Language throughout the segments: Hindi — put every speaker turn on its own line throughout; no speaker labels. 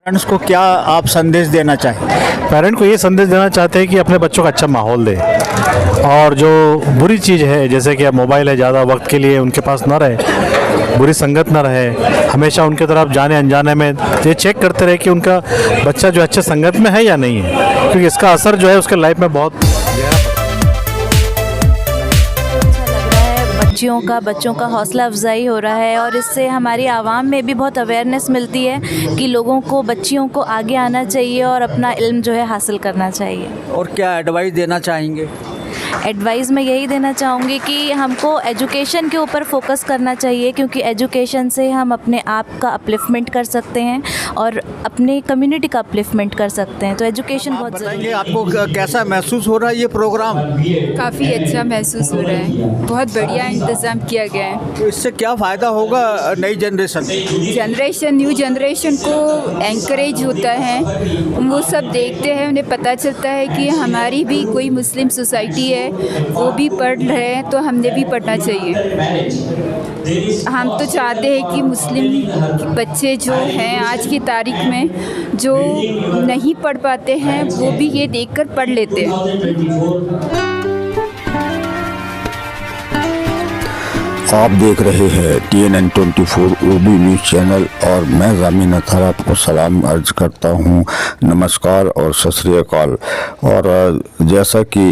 पेरेंट्स को क्या आप संदेश देना चाहें?
पेरेंट को ये संदेश देना चाहते हैं कि अपने बच्चों को अच्छा माहौल दे, और जो बुरी चीज़ है जैसे कि अब मोबाइल है, ज़्यादा वक्त के लिए उनके पास ना रहे, बुरी संगत ना रहे, हमेशा उनके तरफ जाने अनजाने में ये चेक करते रहे कि उनका बच्चा जो अच्छे संगत में है या नहीं है, क्योंकि इसका असर जो है उसके लाइफ में बहुत
बच्चों का हौसला अफजाई हो रहा है, और इससे हमारी आवाम में भी बहुत अवेयरनेस मिलती है कि लोगों को, बच्चियों को आगे आना चाहिए और अपना इल्म जो है हासिल करना चाहिए।
और क्या एडवाइस देना चाहेंगे?
एडवाइस मैं यही देना चाहूँगी कि हमको एजुकेशन के ऊपर फोकस करना चाहिए, क्योंकि एजुकेशन से हम अपने आप का अपलिफ्टमेंट कर सकते हैं और अपने कम्युनिटी का अपलिफ्टमेंट कर सकते हैं। तो एजुकेशन बहुत ज़रूरी है।
आपको कैसा महसूस हो रहा है ये प्रोग्राम?
काफ़ी अच्छा महसूस हो रहा है, बहुत बढ़िया इंतज़ाम किया गया है।
तो इससे क्या फ़ायदा होगा नई
न्यू जनरेशन को एनकरेज होता है, वो सब देखते हैं, उन्हें पता चलता है कि हमारी भी कोई मुस्लिम सोसाइटी है, वो भी पढ़ रहे हैं, तो हमने भी पढ़ना चाहिए। हम तो चाहते हैं कि मुस्लिम बच्चे जो हैं आज की तारीख में जो नहीं पढ़ पाते हैं वो भी ये देखकर पढ़ लेते हैं।
आप देख रहे हैं TNN 24 उर्दू न्यूज़ चैनल, और मैं ज़मीन अतहर आपको सलाम अर्ज करता हूं, नमस्कार और सत श्री अकाल। और जैसा कि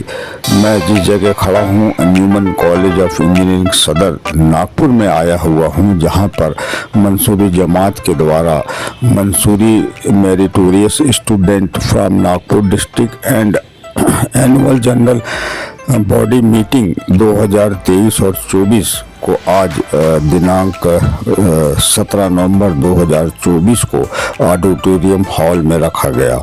मैं जिस जगह खड़ा हूं, न्यूमन कॉलेज ऑफ इंजीनियरिंग सदर नागपुर में आया हुआ हूं, जहां पर मंसूरी जमात के द्वारा Mansoori meritorious student from Nagpur district and annual general body meeting 2023 और 24 को आज दिनांक 17 नवंबर 2024 को ऑडिटोरियम हॉल में रखा गया।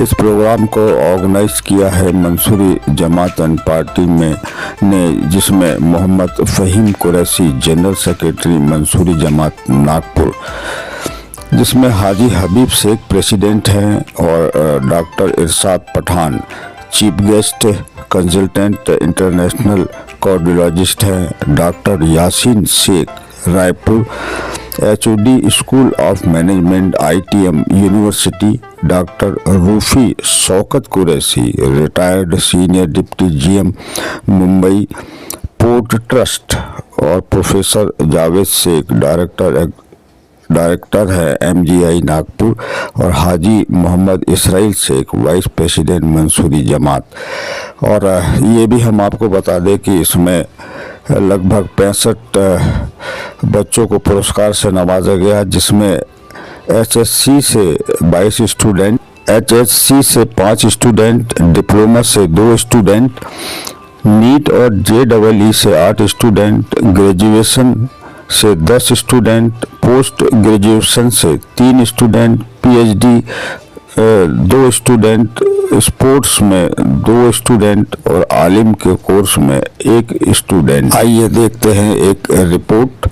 इस प्रोग्राम को ऑर्गेनाइज किया है मंसूरी जमात एंड पार्टी ने जिसमें मोहम्मद फ़हीम कुरैशी जनरल सेक्रेटरी मंसूरी जमात नागपुर, जिसमें हाजी हबीब शेख प्रेसिडेंट हैं, और doctor Irshad Pathan chief guest consultant international cardiologist हैं, doctor Yasin Shaikh Raipur HOD school of management ITM university, doctor Rufi Shaukat Qureshi retired senior deputy GM Mumbai port trust, और प्रोफेसर जावेद शेख डायरेक्टर है MGI नागपुर, और हाजी मोहम्मद इसराइल शेख वाइस प्रेसिडेंट मंसूरी जमात। और ये भी हम आपको बता दें कि इसमें लगभग 65 बच्चों को पुरस्कार से नवाजा गया, जिसमें HSC से 22 स्टूडेंट, HSC से 5 स्टूडेंट, डिप्लोमा से 2 स्टूडेंट, नीट और JEE से 8 स्टूडेंट, ग्रेजुएशन से 10 स्टूडेंट, पोस्ट ग्रेजुएशन से 3 स्टूडेंट, PhD 2 स्टूडेंट, स्पोर्ट्स में 2 स्टूडेंट और आलिम के कोर्स में 1 स्टूडेंट। आइए देखते हैं एक report.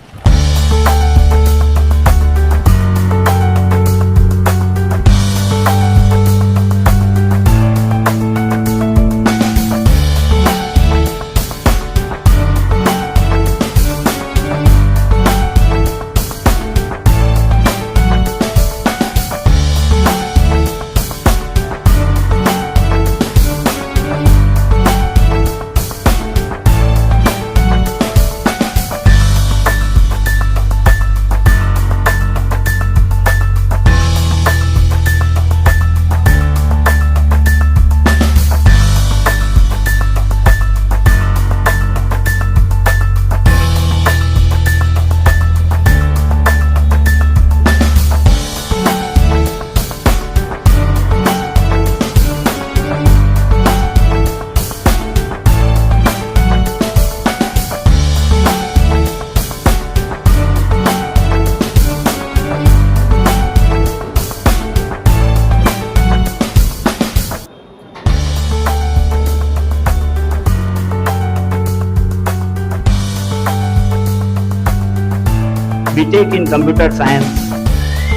B Tech in computer science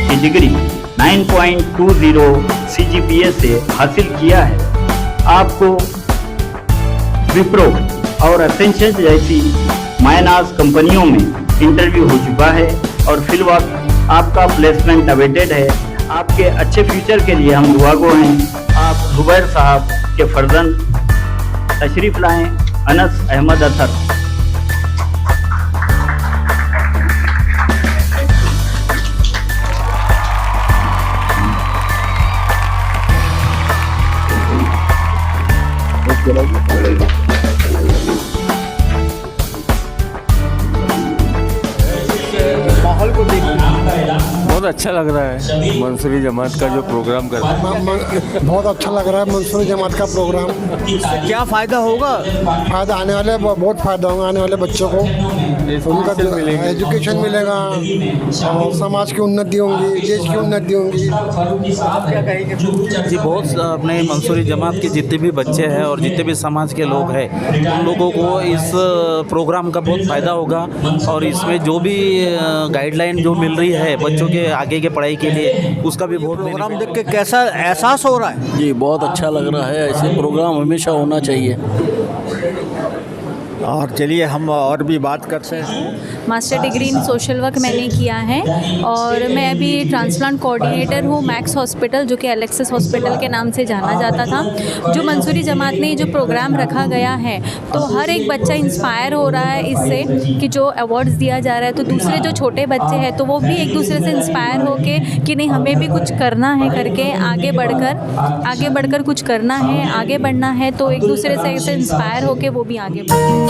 की डिग्री 9.20 CGPA से हासिल किया है। आपको विप्रो और एसेंशियल जैसी माइनस कंपनियों में इंटरव्यू हो चुका है और फिलहाल आपका प्लेसमेंट अवेटेड है। आपके अच्छे फ्यूचर के लिए हम दुआगो हैं। आप जुबैर साहब के फर्जंद तशरीफ़ लाएं। अनस अहमद अतर।
माहौल को देखिए।
बहुत अच्छा लग रहा है मंसूरी जमात का जो प्रोग्राम कर रहा है।
बहुत अच्छा लग रहा है मंसूरी जमात का प्रोग्राम।
क्या फ़ायदा होगा?
फ़ायदा आने वाले बहुत फ़ायदा होगा आने वाले बच्चों को। उनका एजुकेशन मिलेगा और समाज की उन्नति होंगी, देश की उन्नति होंगी।
आप क्या कहेंगे?
जी बहुत अपने मंसूरी जमात के जितने भी बच्चे हैं और जितने भी समाज के लोग हैं उन लोगों को इस प्रोग्राम का बहुत फ़ायदा होगा। और इसमें जो भी गाइडलाइन जो मिल रही है बच्चों के आगे के पढ़ाई के लिए उसका भी बहुत
प्रोग्राम देख के कैसा एहसास हो रहा है?
जी बहुत अच्छा लग रहा है। ऐसे प्रोग्राम हमेशा होना चाहिए।
और चलिए हम और भी बात करते हैं।
Master degree in social work मैंने किया है और मैं अभी ट्रांसप्लांट कोऑर्डिनेटर हूँ मैक्स हॉस्पिटल, जो कि एलेक्सिस हॉस्पिटल के नाम से जाना जाता था। जो मंसूरी जमात ने जो प्रोग्राम रखा गया है तो हर एक बच्चा इंस्पायर हो रहा है इससे कि जो अवार्ड्स दिया जा रहा है तो दूसरे जो छोटे बच्चे हैं तो वो भी एक दूसरे से इंस्पायर हो के कि नहीं हमें भी कुछ करना है करके आगे बढ़कर कुछ करना है, आगे बढ़ना है। तो एक दूसरे से ऐसे इंस्पायर हो के वो भी आगे बढ़े।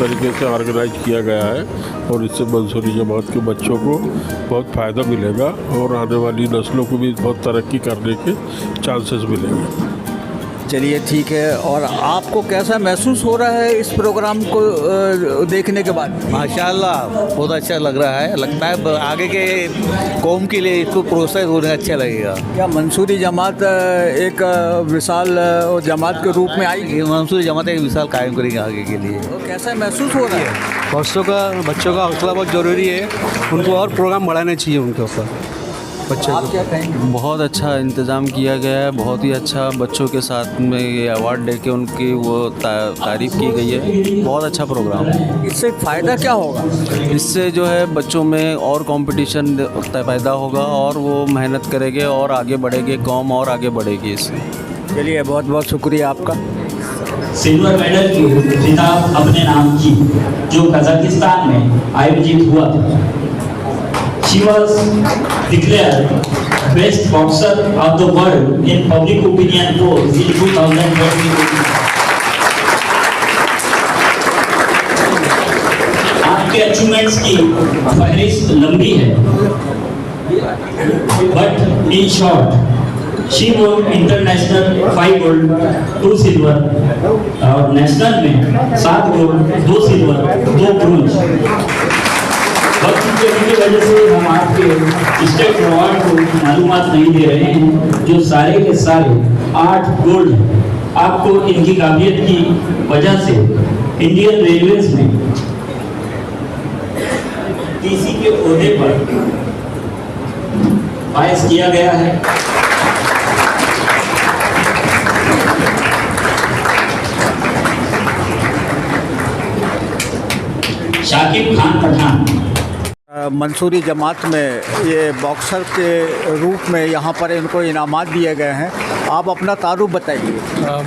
तरीके से ऑर्गेनाइज किया गया है और इससे मंसूरी जमात के बच्चों को बहुत फ़ायदा मिलेगा और आने वाली नस्लों को भी बहुत तरक्की करने के चांसेस मिलेंगे।
चलिए ठीक है। और आपको कैसा महसूस हो रहा है इस प्रोग्राम को देखने के बाद?
माशाल्लाह बहुत अच्छा लग रहा है, लगता है आगे के कौम के लिए इसको प्रोत्साहित होने अच्छा लगेगा।
क्या मंसूरी जमात एक विशाल जमात के रूप में आएगी?
मंसूरी जमात एक मिसाल कायम करेगी आगे के लिए।
तो कैसा महसूस हो रहा है?
बच्चों का हौसला बहुत ज़रूरी है, उनको और प्रोग्राम बढ़ाने चाहिए उनके ऊपर बच्चों
आप क्या कहेंगे?
बहुत अच्छा इंतज़ाम किया गया है, बहुत ही अच्छा बच्चों के साथ में ये अवार्ड दे के उनकी वो तारीफ़ की गई है। बहुत अच्छा प्रोग्राम है।
इससे फ़ायदा क्या होगा?
इससे जो है बच्चों में और कंपटीशन पैदा होगा और वो मेहनत करेंगे और आगे बढ़ेंगे, कौम और आगे बढ़ेगी इससे।
चलिए बहुत बहुत शुक्रिया आपका।
सिल्वर मेडल की खिताब अपने नाम की जो कजाकिस्तान में आयोजित हुआ था। She was declared best boxer of the world in public opinion polls in 2022. आपके अचीवमेंट्स की फहरिस्त लंबी है, but in short she won international 5 gold 2 silver और नेशनल में 7 गोल्ड 2 सिल्वर 2 ब्रोंज। वक्त की कमी की वजह से हम आपके स्टेट अवार्ड को मालूमात नहीं दे रहे हैं, जो सारे के सारे 8 गोल्ड हैं। आपको इनकी काबिलियत की वजह से इंडियन रेलवेज में टीसी के ओहदे पर फाइज किया गया है। शाकिब खान पठान
मंसूरी जमात में ये बॉक्सर के रूप में यहाँ पर इनको इनामात दिए गए हैं। आप अपना तारुफ बताइए।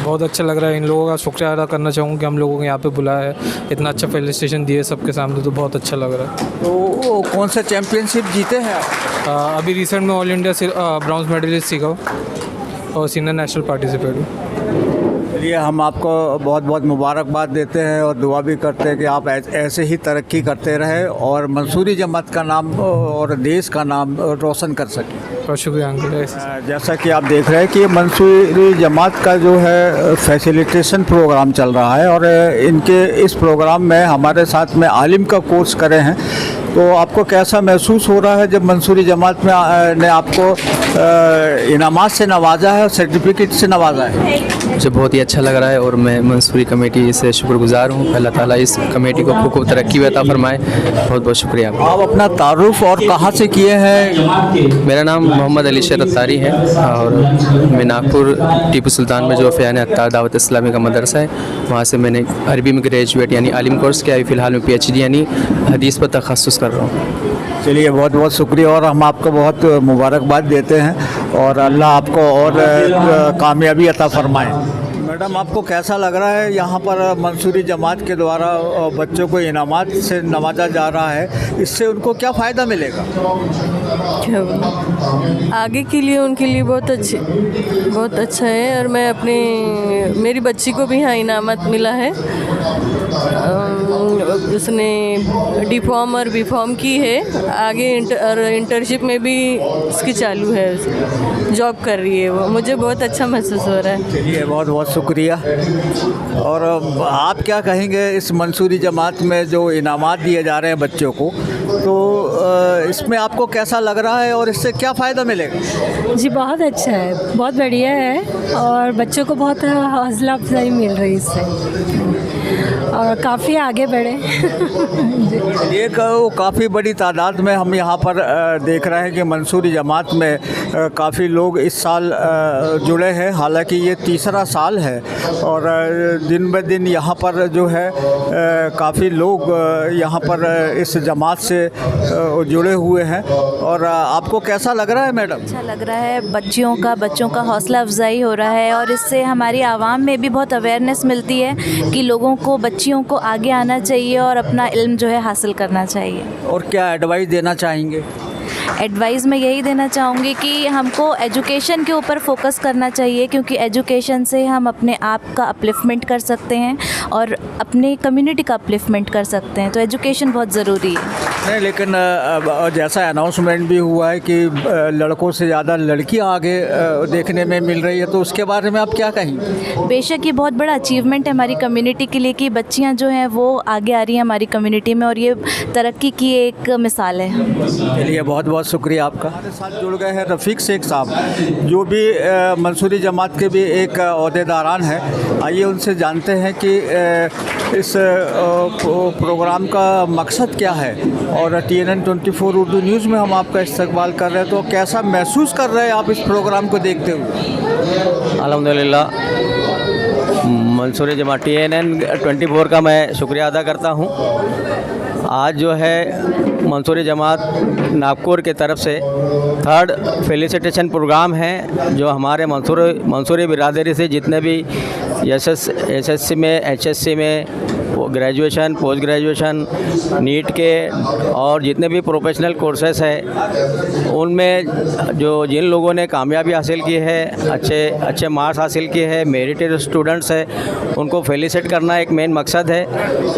बहुत अच्छा लग रहा है। इन लोगों का शुक्रिया अदा करना चाहूँगा कि हम लोगों को यहाँ पे बुलाया है, इतना अच्छा फेलिसिटेशन दिए सबके सामने, तो बहुत अच्छा लग रहा है।
तो कौन सा चैम्पियनशिप जीते हैं आप?
अभी रिसेंट में ऑल इंडिया ब्राउन्स मेडलिस्ट सीखा और सीनियर नेशनल पार्टिसिपेट हूँ।
चलिए हम आपको बहुत बहुत मुबारकबाद देते हैं और दुआ भी करते हैं कि आप ऐसे ही तरक्की करते रहें और मंसूरी जमात का नाम और देश का नाम रोशन कर सकें।
बहुत शुक्रिया अंकल।
जैसा कि आप देख रहे हैं कि मंसूरी जमात का जो है फैसिलिटेशन प्रोग्राम चल रहा है और इनके इस प्रोग्राम में हमारे साथ में आलिम का कोर्स करे हैं। तो आपको कैसा महसूस हो रहा है जब मंसूरी जमात में ने आपको इनामात से नवाजा है और सर्टिफिकेट से नवाजा है?
मुझे बहुत ही अच्छा लग रहा है और मैं मंसूरी कमेटी से शुक्रगुजार हूँ। अल्लाह ताला इस कमेटी को खूब तरक्की अता फरमाए। बहुत बहुत शुक्रिया।
आप अपना तारुफ और कहाँ से किए हैं?
मेरा नाम मोहम्मद अली शेर अत्तारी है और मैं नागपुर टीपू सुल्तान में जो फ़यान अत्तार दावत इस्लामी का मदरसा है वहाँ से मैंने अरबी में ग्रेजुएट यानी आलिम कोर्स किया। फ़िलहाल में PhD यानी हदीस पर तखस्सुस कर रहा हूँ।
चलिए बहुत बहुत शुक्रिया और हम आपको बहुत मुबारकबाद देते हैं और अल्लाह आपको और कामयाबी अता फरमाए। मैडम आपको कैसा लग रहा है यहाँ पर मंसूरी जमात के द्वारा बच्चों को इनामात से नवाजा जा रहा है, इससे उनको क्या फ़ायदा मिलेगा?
आगे के लिए उनके लिए बहुत अच्छा है और मैं मेरी बच्ची को भी यहाँ इनामत मिला है। उसने D.Pharm और B.Pharm की है, आगे इंटर्नशिप में भी इसकी चालू है, जॉब कर रही है वो। मुझे बहुत अच्छा महसूस हो रहा है।
चलिए बहुत बहुत शुक्रिया। और आप क्या कहेंगे इस मंसूरी जमात में जो इनामात दिए जा रहे हैं बच्चों को, तो इसमें आपको कैसा लग रहा है और इससे क्या फ़ायदा मिलेगा?
जी बहुत अच्छा है, बहुत बढ़िया है और बच्चों को बहुत हौसला अफजाई मिल रही है इससे और काफ़ी आगे बढ़े।
एक काफ़ी बड़ी तादाद में हम यहाँ पर देख रहे हैं कि मंसूरी जमात में काफ़ी लोग इस साल जुड़े हैं। हालांकि ये तीसरा साल है और दिन ब दिन यहाँ पर जो है काफ़ी लोग यहाँ पर इस जमात से जुड़े हुए हैं। और आपको कैसा लग रहा है मैडम?
अच्छा लग रहा है। बच्चों का हौसला अफजाई हो रहा है और इससे हमारी आवाम में भी बहुत अवेयरनेस मिलती है कि लोगों को, बच्चियों को आगे आना चाहिए और अपना इल्म जो है हासिल करना चाहिए।
और क्या एडवाइस देना चाहेंगे?
एडवाइस मैं यही देना चाहूँगी कि हमको एजुकेशन के ऊपर फोकस करना चाहिए, क्योंकि एजुकेशन से हम अपने आप का अपलिफ्टमेंट कर सकते हैं और अपने कम्युनिटी का अपलिफ्टमेंट कर सकते हैं। तो एजुकेशन बहुत ज़रूरी है।
नहीं, लेकिन जैसा अनाउंसमेंट भी हुआ है कि लड़कों से ज़्यादा लड़कियां आगे देखने में मिल रही है, तो उसके बारे में आप क्या कहेंगे?
बेशक ये बहुत बड़ा अचीवमेंट है हमारी कम्युनिटी के लिए कि बच्चियां जो हैं वो आगे आ रही हैं हमारी कम्युनिटी में, और ये तरक्की की एक मिसाल है।
चलिए, बहुत बहुत शुक्रिया आपका। हमारे साथ जुड़ गए हैं रफ़ीक शेख साहब, जो भी मंसूरी जमात के भी एक ओहदेदारान हैं। आइए उनसे जानते हैं कि इस प्रोग्राम का मकसद क्या है, और TNN 24 उर्दू न्यूज़ में हम आपका इस्तकबाल कर रहे हैं, तो कैसा महसूस कर रहे हैं आप इस प्रोग्राम को देखते हुए?
अल्हम्दुलिल्लाह, मंसूरी जमात TNN 24 का मैं शुक्रिया अदा करता हूँ। आज जो है मंसूरी जमात नागपुर की तरफ से 3rd फेलिसिटेशन प्रोग्राम है, जो हमारे मंसूरी बिरादरी से जितने भी SSC में, HSC में, ग्रेजुएशन, पोस्ट ग्रेजुएशन, नीट के और जितने भी प्रोफेशनल कोर्सेस हैं, उनमें जिन लोगों ने कामयाबी हासिल की है, अच्छे मार्क्स हासिल किए हैं, मेरिटेड स्टूडेंट्स हैं, उनको फेलिसिट करना एक मेन मकसद है।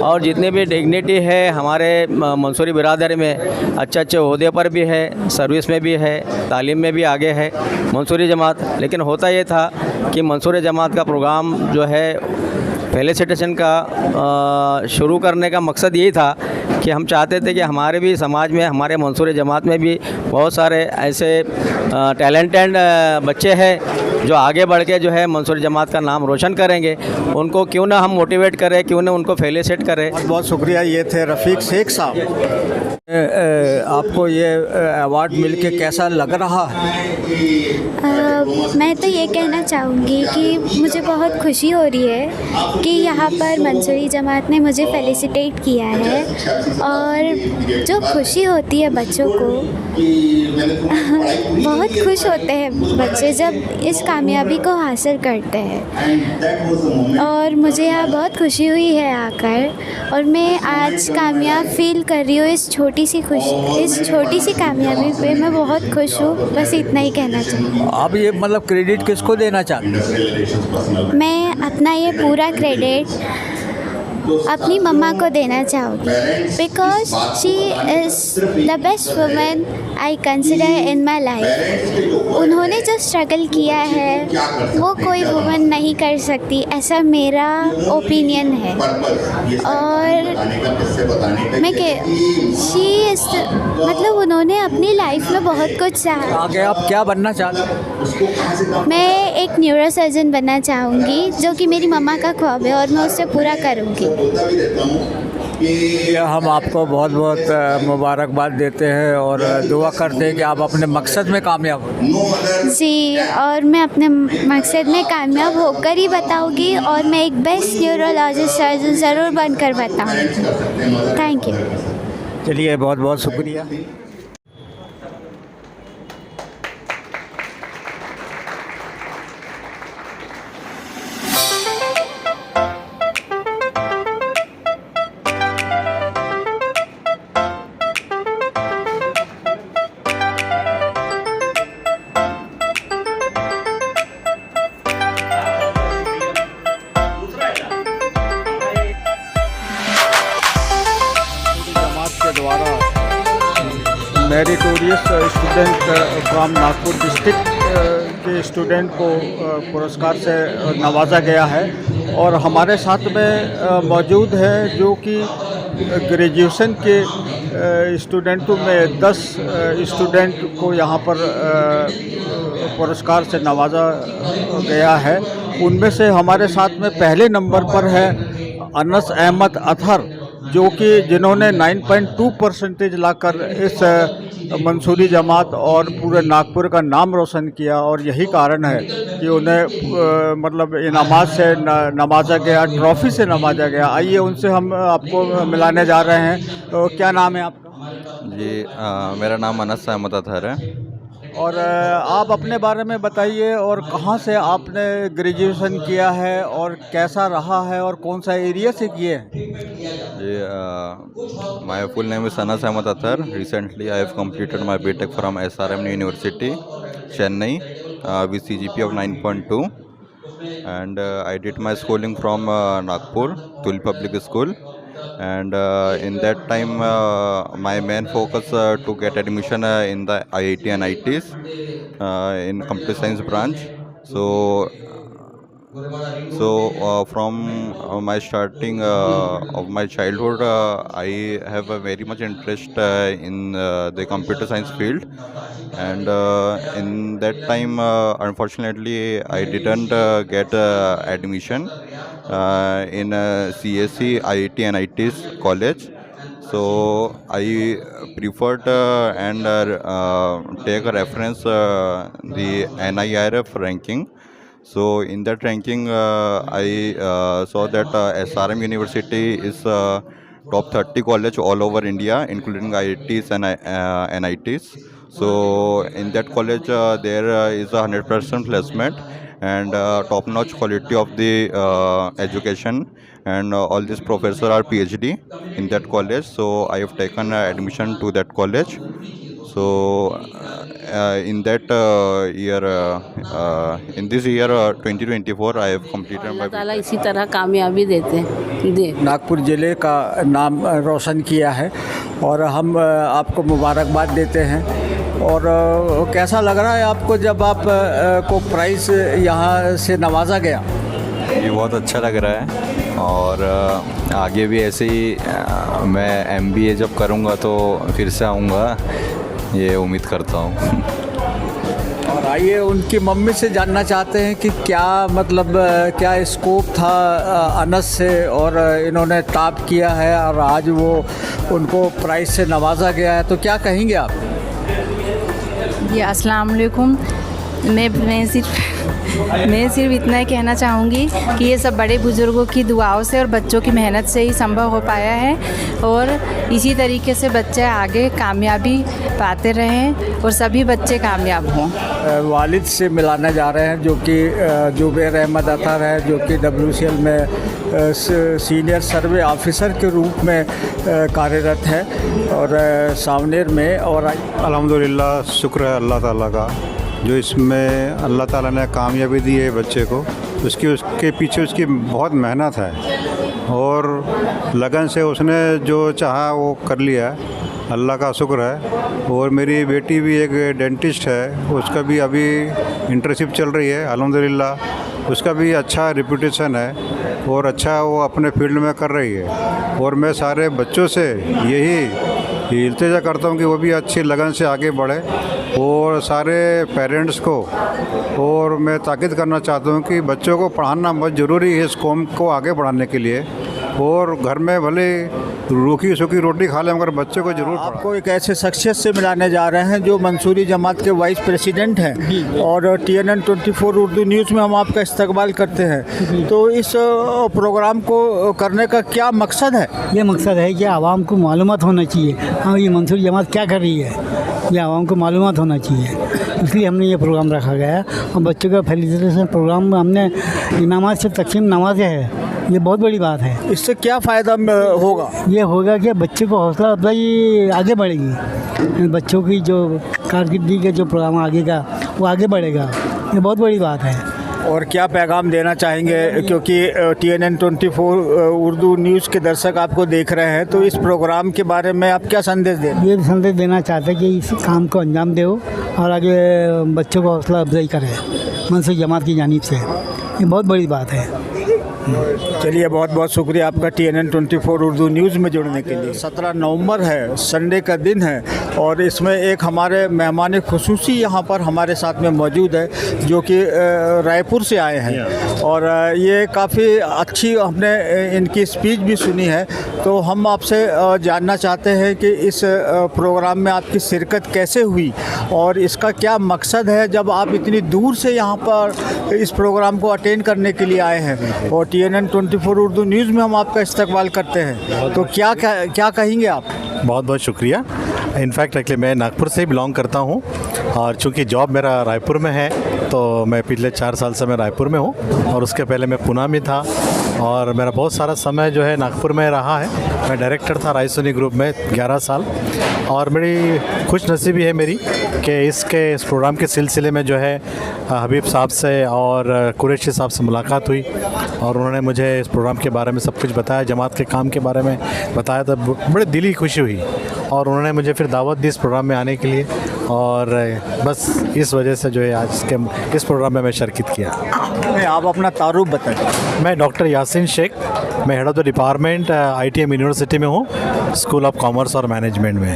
और जितने भी डिग्निटी है हमारे मंसूरी बिरादरी में, अच्छे ओहदे पर भी है, सर्विस में भी है, तालीम में भी आगे है मंसूरी जमात। लेकिन होता ये था कि मंसूरी जमात का प्रोग्राम जो है फेलिसिटेशन का शुरू करने का मकसद यही था कि हम चाहते थे कि हमारे भी समाज में, हमारे मंसूरी जमात में भी बहुत सारे ऐसे टैलेंटेड बच्चे हैं जो आगे बढ़ के जो है मंसूरी जमात का नाम रोशन करेंगे। उनको क्यों ना हम मोटिवेट करें, क्यों ना उनको फेलिसिट करें।
बहुत शुक्रिया। ये थे रफ़ीक शेख साहब। आपको ये अवार्ड मिलके कैसा लग रहा है?
मैं तो ये कहना चाहूँगी कि मुझे बहुत खुशी हो रही है कि यहाँ पर मंसूरी जमात ने मुझे फेलिसिटेट किया है, और जो खुशी होती है बच्चों को, बहुत खुश होते हैं बच्चे जब इस कामयाबी को हासिल करते हैं। और मुझे यहाँ बहुत खुशी हुई है आकर, और मैं आज कामयाब फील कर रही हूँ। इस छोटी सी कामयाबी पे मैं बहुत खुश हूँ। बस इतना ही कहना चाहूँगी।
आप ये मतलब क्रेडिट किसको देना चाहते हैं?
मैं अपना ये पूरा क्रेडिट अपनी मम्मा को देना चाहूँगी, because she is the best woman I consider in my life. उन्होंने जो स्ट्रगल किया है वो कोई वुमन नहीं कर सकती, ऐसा मेरा ओपिनियन है। और मैं मतलब उन्होंने अपनी लाइफ में बहुत कुछ सहा।
आगे आप क्या बनना चाहते हैं?
मैं एक न्यूरो सर्जन बनना चाहूँगी, जो कि मेरी मम्मा का ख्वाब है, और मैं उसे पूरा करूँगी।
हम आपको बहुत बहुत मुबारकबाद देते हैं और दुआ करते हैं कि आप अपने मकसद में कामयाब हो।
जी, और मैं अपने मकसद में कामयाब होकर ही बताऊंगी, और मैं एक बेस्ट न्यूरोलॉजिस्ट सर्जन ज़रूर बनकर बताऊंगी। Thank you.
चलिए, बहुत बहुत शुक्रिया। Meritorious student from Nagpur district के स्टूडेंट को पुरस्कार से नवाजा गया है, और हमारे साथ में मौजूद है जो कि ग्रेजुएशन के स्टूडेंटों में 10 स्टूडेंट को यहाँ पर पुरस्कार से नवाजा गया है। उनमें से हमारे साथ में पहले नंबर पर है अनस अहमद अतहर, जो कि जिन्होंने 9.2% लाकर इस मंसूरी जमात और पूरे नागपुर का नाम रोशन किया, और यही कारण है कि उन्हें मतलब इनामात से नवाजा गया, ट्रॉफ़ी से नवाजा गया। आइए उनसे हम आपको मिलाने जा रहे हैं। तो क्या नाम है आपका?
जी, मेरा नाम अनस अहमद अतहर है।
और आप अपने बारे में बताइए, और कहाँ से आपने ग्रेजुएशन किया है और कैसा रहा है और कौन सा एरिया से किए हैं?
My full name is Anas Ahmad Athar. Recently, I have completed my BTech from SRM University, Chennai, with CGPA of 9.2, and I did my schooling from Nagpur, Tuli Public School, and in that time, my main focus to get admission in the IIT and ITs in computer science branch. So from my starting of my childhood, I have a very much interest in the computer science field, and in that time, unfortunately, I didn't get admission in CSE, IIT and IT's college. So I preferred and take a reference the NIRF ranking. So in that ranking, I saw that SRM University is top 30 college all over India, including IITs and NITs. So in that college, there is a 100% placement and top-notch quality of the education, and all these professors are PhD in that college. So I have taken admission to that college. So in that year, in this year 2024, I have completed my
ताला इसी तरह कामयाबी दे।
नागपुर ज़िले का नाम रोशन किया है और हम आपको मुबारकबाद देते हैं। और कैसा लग रहा है आपको जब आप को प्राइज़ यहाँ से नवाजा गया?
ये बहुत अच्छा लग रहा है, और आगे भी ऐसे ही मैं MBA जब करूँगा तो फिर से आऊँगा, ये उम्मीद करता हूँ।
और आइए उनकी मम्मी से जानना चाहते हैं कि क्या मतलब क्या स्कोप था अनस से, और इन्होंने टॉप किया है और आज वो उनको प्राइज़ से नवाजा गया है, तो क्या कहेंगे आप?
जी अस्सलाम वालेकुम। मैं सिर्फ इतना ही कहना चाहूँगी कि ये सब बड़े बुज़ुर्गों की दुआओं से और बच्चों की मेहनत से ही संभव हो पाया है, और इसी तरीके से बच्चे आगे कामयाबी पाते रहें और सभी बच्चे कामयाब हों।
वालिद से मिलाने जा रहे हैं जो कि जुबैर अहमद अतहर है, जो कि WCL में सीनियर सर्वे ऑफिसर के रूप में कार्यरत है और सावनेर में। और
अल्हम्दुलिल्लाह, शुक्र है अल्लाह ताला का जो इसमें अल्लाह ताला ने कामयाबी दी है बच्चे को। उसके पीछे उसकी बहुत मेहनत है और लगन से उसने जो चाहा वो कर लिया, अल्लाह का शुक्र है। और मेरी बेटी भी एक डेंटिस्ट है, उसका भी अभी इंटर्नशिप चल रही है अल्हम्दुलिल्लाह, उसका भी अच्छा रिप्यूटेशन है और अच्छा वो अपने फील्ड में कर रही है। और मैं सारे बच्चों से यही इल्तिजा करता हूँ कि वो भी अच्छी लगन से आगे बढ़े, और सारे पेरेंट्स को और मैं ताकीद करना चाहता हूँ कि बच्चों को पढ़ाना बहुत ज़रूरी है इस कौम को आगे बढ़ाने के लिए। और घर में भले रूखी सूखी रोटी खा लें मगर बच्चों को ज़रूर
आपको एक ऐसे शख्सियत से मिलाने जा रहे हैं जो मंसूरी जमात के वाइस प्रेसिडेंट हैं, और TNN 24 उर्दू न्यूज़ में हम आपका इस्तकबाल करते हैं। तो इस प्रोग्राम को करने का क्या मकसद है?
ये मकसद है कि आवाम को मालूमात होना चाहिए, हाँ ये मंसूरी जमात क्या कर रही है, ये आवाम को मालूमात होना चाहिए, इसलिए हमने ये प्रोग्राम रखा गया है। और बच्चों का फेलिसिटेशन प्रोग्राम में हमने इनामात से तकसीम नवाजे है, ये बहुत बड़ी बात है।
इससे क्या फ़ायदा होगा?
ये होगा कि बच्चे को हौसला अफजाई आगे बढ़ेगी, बच्चों की जो कारकर्दगी का जो प्रोग्राम आगे का वो आगे बढ़ेगा, ये बहुत बड़ी बात है।
और क्या पैगाम देना चाहेंगे, क्योंकि TNN 24 उर्दू न्यूज़ के दर्शक आपको देख रहे हैं, तो इस प्रोग्राम के बारे में आप क्या संदेश दें?
ये संदेश देना चाहते हैं कि इस काम को अंजाम दो और आगे बच्चों को हौसला अफजाई करें मंसूरी जमात की जानिब से, ये बहुत बड़ी बात है।
चलिए, बहुत बहुत शुक्रिया आपका TNN 24 उर्दू न्यूज़ में जुड़ने के लिए। 17 नवंबर है, संडे का दिन है, और इसमें एक हमारे मेहमान खुसूसी यहाँ पर हमारे साथ में मौजूद है जो कि रायपुर से आए हैं, और ये काफ़ी अच्छी हमने इनकी स्पीच भी सुनी है। तो हम आपसे जानना चाहते हैं कि इस प्रोग्राम में आपकी शिरकत कैसे हुई और इसका क्या मकसद है जब आप इतनी दूर से यहाँ पर इस प्रोग्राम को अटेंड करने के लिए आए हैं। और TNN 24 उर्दू न्यूज़ में हम आपका इस्तकबाल करते हैं। तो क्या कहेंगे आप?
बहुत बहुत शुक्रिया। इनफैक्ट एक्चुअली मैं नागपुर से ही बिलोंग करता हूँ और चूँकि जॉब मेरा रायपुर में है तो मैं पिछले 4 साल से मैं रायपुर में हूँ और उसके पहले मैं पुणे में था और मेरा बहुत सारा समय जो है नागपुर में रहा है। मैं डायरेक्टर था रायसोनी ग्रुप में 11 साल और मेरी खुश नसीबी है मेरी कि इस प्रोग्राम के सिलसिले में जो है हबीब साहब से और कुरैशी साहब से मुलाकात हुई और उन्होंने मुझे इस प्रोग्राम के बारे में सब कुछ बताया, जमात के काम के बारे में बताया, तो बड़े दिली खुशी हुई और उन्होंने मुझे फिर दावत दी इस प्रोग्राम में आने के लिए और बस इस वजह से जो है आज के इस प्रोग्राम में मैं शिरकत किया।
आप अपना तारुफ बताएं।
मैं डॉक्टर यासिन शेख, मैं head of the department ITM university में हूँ, स्कूल ऑफ कॉमर्स और मैनेजमेंट में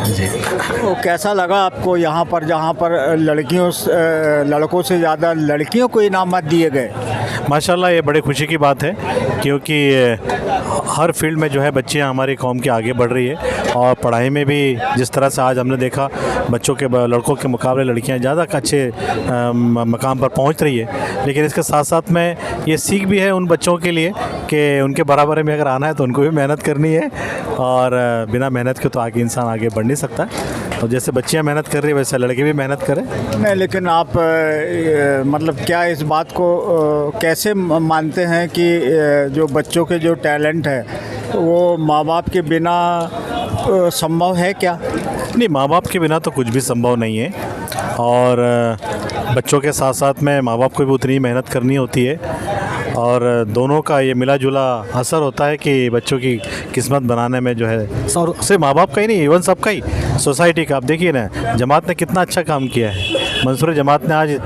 जी।
तो कैसा लगा आपको यहाँ पर, जहाँ पर लड़कों से ज़्यादा लड़कियों को इनामात दिए गए?
माशाल्लाह ये बड़े खुशी की बात है क्योंकि हर फील्ड में जो है बच्चियाँ हमारी कौम की आगे बढ़ रही है और पढ़ाई में भी जिस तरह से आज हमने देखा लड़कों के मुकाबले लड़कियाँ ज़्यादा अच्छे मकाम पर पहुँच रही है। लेकिन इसके साथ साथ में ये सीख भी है उन बच्चों के लिए कि उनके बराबर में अगर आना है तो उनको भी मेहनत करनी है और बिना मेहनत के तो आगे इंसान आगे बढ़ नहीं सकता। और जैसे बच्चियाँ मेहनत कर रही है वैसे लड़के भी मेहनत करें।
नहीं, लेकिन आप मतलब क्या इस बात को कैसे मानते हैं कि जो बच्चों के जो टैलेंट है वो माँ बाप के बिना संभव है क्या?
नहीं, माँ बाप के बिना तो कुछ भी संभव नहीं है और बच्चों के साथ साथ में माँ बाप को भी उतनी मेहनत करनी होती है और दोनों का ये मिला जुला असर होता है कि बच्चों की किस्मत बनाने में जो है, और सिर्फ माँ बाप का ही नहीं, इवन सबका ही, सोसाइटी का। आप देखिए ना, जमात ने कितना अच्छा काम किया है। मंसूर जमात ने आज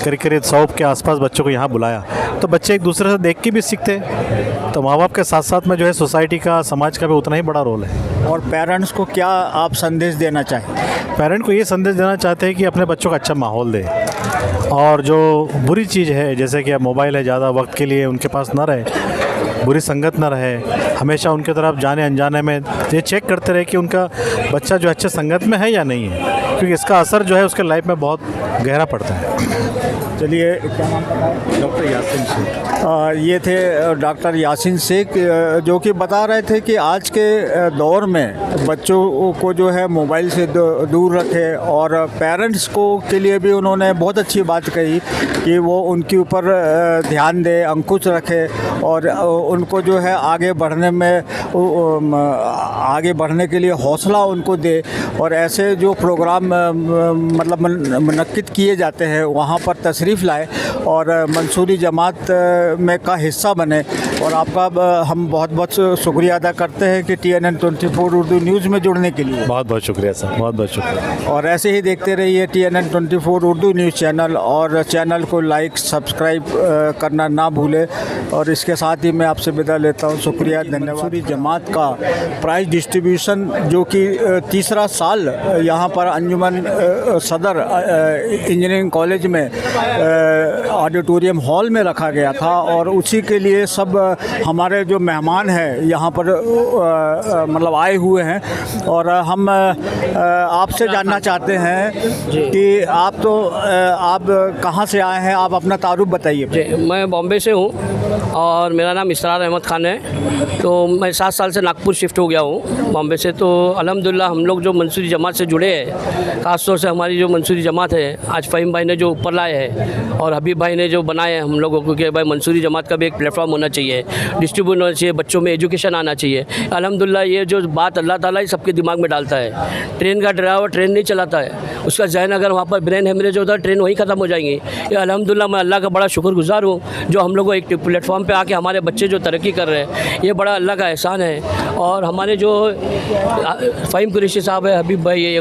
करीब 100 के आसपास बच्चों को यहाँ बुलाया, तो बच्चे एक दूसरे से देख के भी सीखते हैं। तो माँ बाप के साथ साथ में जो है सोसाइटी का, समाज का भी उतना ही बड़ा रोल है।
और पेरेंट्स को क्या आप संदेश देना चाहें?
पेरेंट को ये संदेश देना चाहते हैं कि अपने बच्चों को अच्छा माहौल दे और जो बुरी चीज़ है जैसे कि अब मोबाइल है, ज़्यादा वक्त के लिए उनके पास ना रहे, बुरी संगत ना रहे, हमेशा उनके तरफ जाने अनजाने में ये चेक करते रहे कि उनका बच्चा जो अच्छे संगत में है या नहीं है, क्योंकि इसका असर जो है उसके लाइफ में बहुत गहरा पड़ता है।
चलिए, क्या नाम है? डॉक्टर यासिन शेख। ये थे डॉक्टर यासिन शेख जो कि बता रहे थे कि आज के दौर में बच्चों को जो है मोबाइल से दूर रखें और पेरेंट्स को के लिए भी उन्होंने बहुत अच्छी बात कही कि वो उनके ऊपर ध्यान दें, अंकुश रखें और उनको जो है आगे बढ़ने के लिए हौसला उनको दे और ऐसे जो प्रोग्राम मतलब मुनक्किद किए जाते हैं वहाँ पर तशरीफ़ लाए और मंसूरी जमात में का हिस्सा बने। और आपका हम बहुत बहुत शुक्रिया अदा करते हैं कि TNN 24 उर्दू न्यूज़ में जुड़ने के लिए।
बहुत बहुत शुक्रिया सर, बहुत बहुत शुक्रिया।
और ऐसे ही देखते रहिए TNN 24 उर्दू न्यूज़ चैनल और चैनल को लाइक सब्सक्राइब करना ना भूलें। और इसके साथ ही मैं आपसे विदा लेता हूँ, शुक्रिया, धन्यवाद। मंसूरी जमात का प्राइज़ डिस्ट्रीब्यूशन जो कि तीसरा साल यहाँ पर अंजुमन सदर इंजीनियरिंग कॉलेज में ऑडिटोरियम हॉल में रखा गया था और उसी के लिए सब हमारे जो मेहमान हैं यहाँ पर मतलब आए हुए हैं और हम आपसे जानना चाहते हैं कि आप कहाँ से आए हैं, आप अपना तारुफ बताइए।
मैं बॉम्बे से हूँ और मेरा नाम इसरार अहमद खान है। तो मैं 7 साल से नागपुर शिफ्ट हो गया हूँ बॉम्बे से। तो अल्हम्दुलिल्लाह हम लोग जो मंसूरी जमात से जुड़े हैं, ख़ासतौर से हमारी जो मंसूरी जमात है आज फ़हीम भाई ने जो ऊपर लाए हैं और हबीब भाई ने जो बनाए हैं हम लोगों को कि भाई मंसूरी जमात का भी एक प्लेटफॉर्म होना चाहिए, डिस्ट्रीब्यूट होना चाहिए, बच्चों में एजुकेशन आना चाहिए। अल्हम्दुलिल्लाह ये जो बात अल्लाह ताला ही सबके दिमाग में डालता है। ट्रेन का ड्राइवर ट्रेन नहीं चलाता है, उसका जहन अगर वहाँ पर ब्रेन हेमरेज होता है ट्रेन वहीं ख़त्म हो जाएंगी। ये अल्हम्दुलिल्लाह मैं अल्लाह का बड़ा शुक्रगुजार हूँ जो हम लोग को एक प्लेटफॉर्म पे आके हमारे बच्चे जो तरक्की कर रहे हैं, ये बड़ा अल्लाह का एहसान है। और हमारे जो फ़हीम कुरैशी साहब है, हबीब भाई है,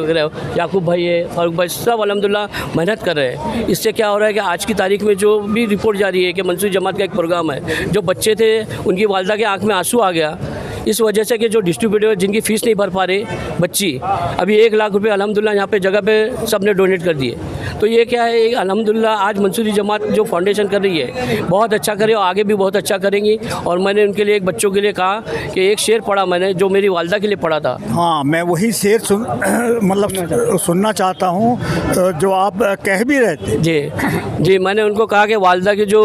याकूब भाई है, फारूक भाई, सब अल्हम्दुलिल्लाह मेहनत कर रहे हैं। इससे क्या हो रहा है कि आज की तारीख में जो भी रिपोर्ट जा रही है कि मंसूरी जमात का एक प्रोग्राम है, जो बच्चे थे उनकी वालदा के आँख में आंसू आ गया इस वजह से कि जो डिस्ट्रीब्यूटर जिनकी फ़ीस नहीं भर पा रहे बच्ची, अभी 1 लाख रुपए अल्हम्दुलिल्लाह यहाँ पे जगह पे सब ने डोनेट कर दिए। तो ये क्या है, अल्हम्दुलिल्लाह आज मंसूरी जमात जो फाउंडेशन कर रही है बहुत अच्छा करे और आगे भी बहुत अच्छा करेंगी। और मैंने उनके लिए एक बच्चों के लिए कहा कि एक शेर पढ़ा मैंने जो मेरी वालदा के लिए पढ़ा था।
हाँ, मैं वही शेर सुनना चाहता हूँ जो आप कह भी रहे थे।
जी, मैंने उनको कहा कि वालदा की जो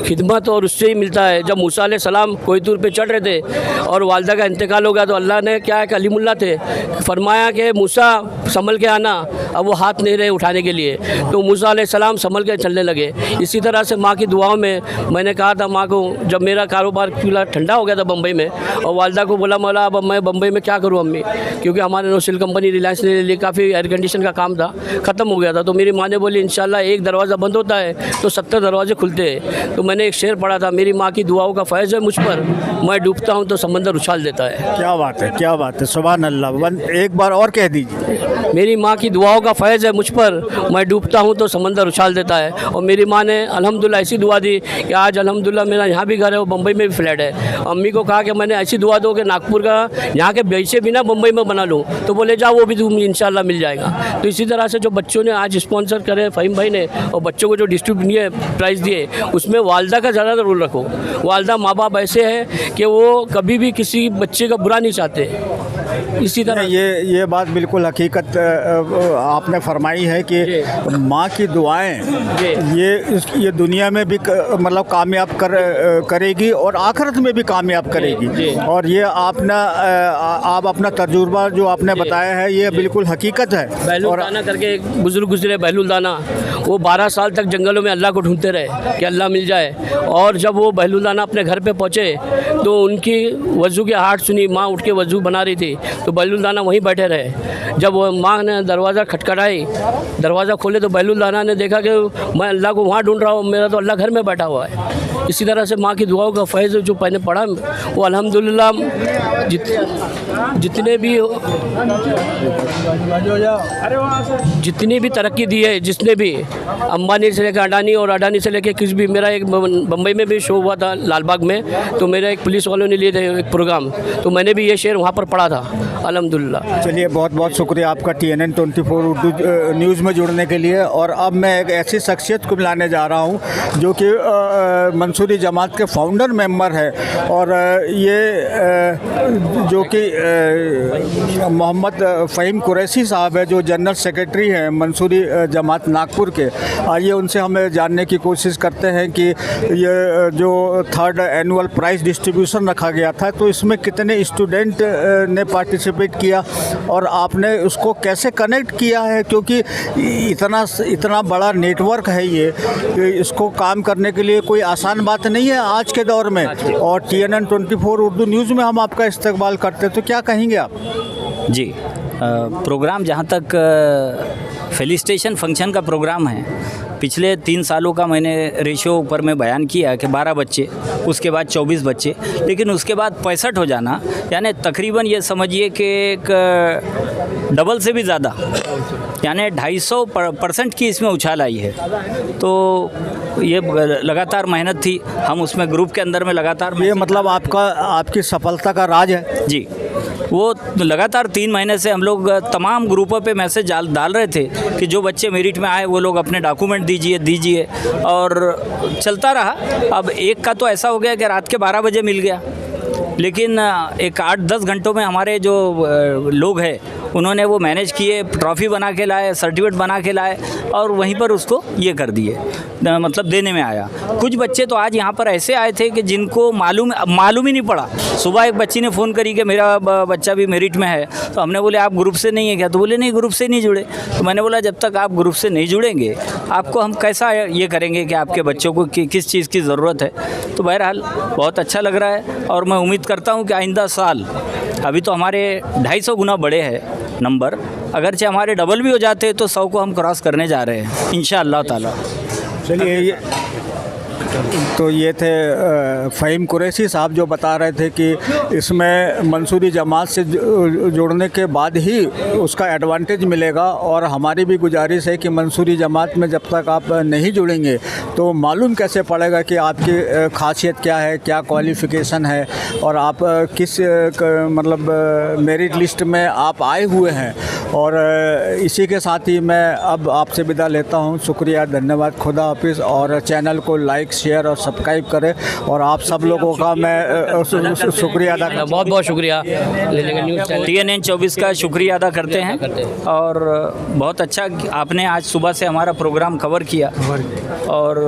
खिदमत और उससे ही मिलता है। जब मूसा अलैहिस्सलाम कोई तूर पे चढ़ रहे थे और वालदा का इंतकाल हो गया तो अल्लाह ने क्या है, कलीमुल्लाह थे, फरमाया कि मूसा संभल के आना। अब वो हाथ नहीं रहे उठाने के लिए, तो मूसा अलैहिस्सलाम संभल के चलने लगे। इसी तरह से माँ की दुआओं में मैंने कहा था माँ को, जब मेरा कारोबार पूरा ठंडा हो गया था बम्बई में, और वालदा को बोला मौला अब मैं बम्बई में क्या करूँ अम्मी, क्योंकि हमारे नौसिल कंपनी रिलायंस ने लिए काफ़ी एयर कंडीशन का काम था, ख़त्म हो गया था। तो मेरी माँ ने बोली इंशाल्लाह एक दरवाज़ा बंद होता है तो 70 दरवाजे खुलते हैं। तो मैंने एक शेर पढ़ा था, मेरी माँ की दुआओं का फैज़ है मुझ पर, मैं डूबता हूँ तो समंदर उछाल देता है।
क्या बात है, क्या बात है, सुभान अल्लाह। एक बार और कह दीजिए।
मेरी माँ की दुआओं का फैज़ है मुझ पर, मैं डूबता हूँ तो समंदर उछाल देता है। और मेरी माँ ने अल्हम्दुलिल्लाह ऐसी दुआ दी कि आज अल्हम्दुलिल्लाह मेरा यहाँ भी घर है और बम्बई में भी फ्लैट है। अम्मी को कहा कि मैंने ऐसी दुआ दो कि नागपुर का यहाँ के पैसे भी ना बम्बई में बना लूँ, तो बोले जाओ वो भी तुम इंशाल्लाह मिल जाएगा। तो इसी तरह से जो बच्चों ने आज स्पॉन्सर करे फ़हीम भाई ने, और बच्चों को जो डिस्ट्रीब्यूट प्राइज़ दिए, उसमें वालदा का ज़्यादा रोल रखो। वालदा माँ बाप ऐसे हैं कि वो कभी भी किसी बच्चे का बुरा नहीं चाहते। इसी तरह
ये बात बिल्कुल हकीकत आपने फरमाई है कि माँ की दुआएं ये दुनिया में भी मतलब कामयाब करेगी और आखिरत में भी कामयाब करेगी। और ये आप अपना तजुर्बा जो आपने बताया है ये बिल्कुल हकीकत है।
बहलुल दाना करके एक बुजुर्ग गुजरे, बहलुल दाना, वो 12 साल तक जंगलों में अल्लाह को ढूंढते रहे कि अल्लाह मिल जाए। और जब वो बहलुल दाना अपने घर पे पहुँचे तो उनकी वज़ू की आहट सुनी, माँ उठ के वज़ू बना रही थी, तो बहलुल दाना वहीं बैठे रहे। जब माँ ने दरवाज़ा खटखटाई, दरवाज़ा खोले तो बहलुल दाना ने देखा कि मैं अल्लाह को वहाँ ढूंढ रहा हूँ, मेरा तो अल्लाह घर में बैठा हुआ है। इसी तरह से माँ की दुआओं का फैज़ जो मैंने पढ़ा वो अल्हम्दुलिल्लाह जितनी भी तरक्की दी है, जिसने भी अंबानी से लेकर अडानी और अडानी से लेकर किस भी, मेरा एक बम्बई में भी शो हुआ था लालबाग में, तो मेरा एक पुलिस वालों ने लिए थे एक प्रोग्राम, तो मैंने भी ये शेर वहाँ पर पढ़ा था अल्हम्दुलिल्लाह।
चलिए बहुत बहुत शुक्रिया आपका TNN 24 उर्दू न्यूज़ में जुड़ने के लिए। और अब मैं एक ऐसी शख्सियत को मिलाने जा रहा हूँ जो कि मंसूरी जमात के फाउंडर मेंबर है, और ये जो कि मोहम्मद फ़हीम कुरैशी साहब है जो जनरल सेक्रेटरी हैं मंसूरी जमात नागपुर के। आइए उनसे हम जानने की कोशिश करते हैं कि ये जो 3rd एनुअल प्राइज़ डिस्ट्रीब्यूशन रखा गया था तो इसमें कितने स्टूडेंट ने पार्टिसिपेट किया और आपने उसको कैसे कनेक्ट किया है, क्योंकि इतना बड़ा नेटवर्क है ये, इसको काम करने के लिए कोई आसान बात नहीं है आज के दौर में। और TNN 24 उर्दू न्यूज़ में हम आपका इस्तकबाल करते हैं, तो क्या कहेंगे आप?
जी, प्रोग्राम जहाँ तक फेलिसिटेशन फंक्शन का प्रोग्राम है, पिछले 3 सालों का मैंने रेशियो ऊपर में बयान किया कि 12 बच्चे, उसके बाद 24 बच्चे, लेकिन उसके बाद 65 हो जाना, यानी तकरीबन ये समझिए कि एक डबल से भी ज़्यादा, यानी 250% की इसमें उछाल आई है। तो ये लगातार मेहनत थी, हम उसमें ग्रुप के अंदर में लगातार,
ये मतलब आपकी सफलता का राज है?
जी, वो लगातार 3 महीने से हम लोग तमाम ग्रुपों पे मैसेज डाल रहे थे कि जो बच्चे मेरिट में आए वो लोग अपने डॉक्यूमेंट दीजिए, और चलता रहा। अब एक का तो ऐसा हो गया कि रात के 12 बजे मिल गया, लेकिन एक 8-10 घंटों में हमारे जो लोग हैं उन्होंने वो मैनेज किए, ट्रॉफ़ी बना के लाए, सर्टिफिकेट बना के लाए, और वहीं पर उसको ये कर दिए, मतलब देने में आया। कुछ बच्चे तो आज यहाँ पर ऐसे आए थे कि जिनको मालूम ही नहीं पड़ा। सुबह एक बच्ची ने फ़ोन करी कि मेरा बच्चा भी मेरिट में है, तो हमने बोले आप ग्रुप से नहीं है क्या? तो बोले नहीं, ग्रुप से नहीं जुड़े। तो मैंने बोला जब तक आप ग्रुप से नहीं जुड़ेंगे आपको हम कैसा ये करेंगे कि आपके बच्चों को किस चीज़ की ज़रूरत है। तो बहरहाल बहुत अच्छा लग रहा है, और मैं उम्मीद करता हूँ कि आइंदा साल, अभी तो हमारे 250 गुना बड़े हैं नंबर, अगरचे हमारे डबल भी हो जाते तो 100 को हम क्रॉस करने जा रहे हैं इंशाअल्लाह ताला।
चलिए, तो ये थे फ़हीम कुरैशी साहब जो बता रहे थे कि इसमें मंसूरी जमात से जुड़ने के बाद ही उसका एडवांटेज मिलेगा, और हमारी भी गुजारिश है कि मंसूरी जमात में जब तक आप नहीं जुड़ेंगे तो मालूम कैसे पड़ेगा कि आपकी खासियत क्या है, क्या क्वालिफ़िकेशन है, और आप किस मतलब मेरिट लिस्ट में आप आए हुए हैं। और इसी के साथ ही मैं अब आपसे विदा लेता हूँ। शुक्रिया, धन्यवाद, खुदा हाफिज़। और चैनल को लाइक, शेयर और सब्सक्राइब करें। और आप सब लोगों का मैं शुक्रिया अदा करता हूँ।
बहुत बहुत शुक्रिया।
TNN 24 का शुक्रिया अदा करते हैं। और बहुत अच्छा आपने आज सुबह से हमारा प्रोग्राम कवर किया। और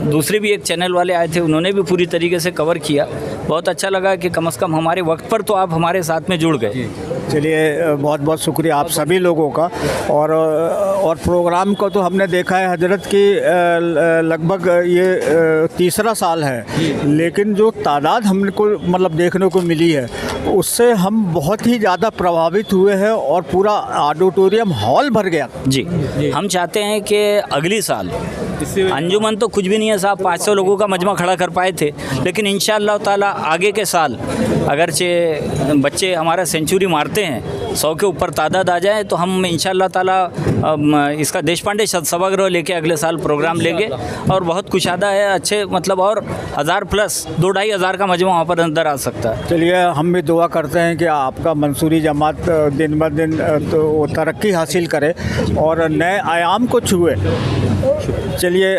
दूसरे भी एक चैनल वाले आए थे, उन्होंने भी पूरी तरीके से कवर किया। बहुत अच्छा लगा कि कम से कम हमारे वक्त पर तो आप हमारे साथ में जुड़ गए।
चलिए, बहुत बहुत शुक्रिया आप सभी लोगों का। और प्रोग्राम को तो हमने देखा है हजरत की लगभग ये तीसरा साल है, लेकिन जो तादाद हमको मतलब देखने को मिली है उससे हम बहुत ही ज़्यादा प्रभावित हुए हैं और पूरा ऑडिटोरियम हॉल भर गया।
जी, हम चाहते हैं कि अगली साल अंजुमन तो कुछ भी नहीं है साहब, 500 लोगों का मजमा खड़ा कर पाए थे, लेकिन इंशाअल्लाह ताला आगे के साल अगरचे बच्चे हमारा सेंचुरी मारते हैं, 100 के ऊपर तादाद आ जाए, तो हम इंशाअल्लाह ताला इसका देश पांडे सभागृह लेके अगले साल प्रोग्राम लेंगे। और बहुत कुशादा है, अच्छे मतलब, और 1000 प्लस 2-2.5 हज़ार का मजमा वहाँ पर अंदर आ सकता है।
चलिए, हम भी दुआ करते हैं कि आपका मंसूरी जमात दिन ब दिन तो तरक्की हासिल करे और नए आयाम को छुए। चलिए,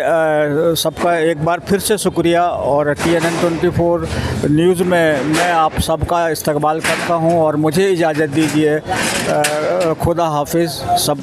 सबका एक बार फिर से शुक्रिया। और TNN 24 न्यूज़ में मैं आप सबका इस्तकबाल करता हूं और मुझे इजाज़त दीजिए। खुदा हाफिज़ सब।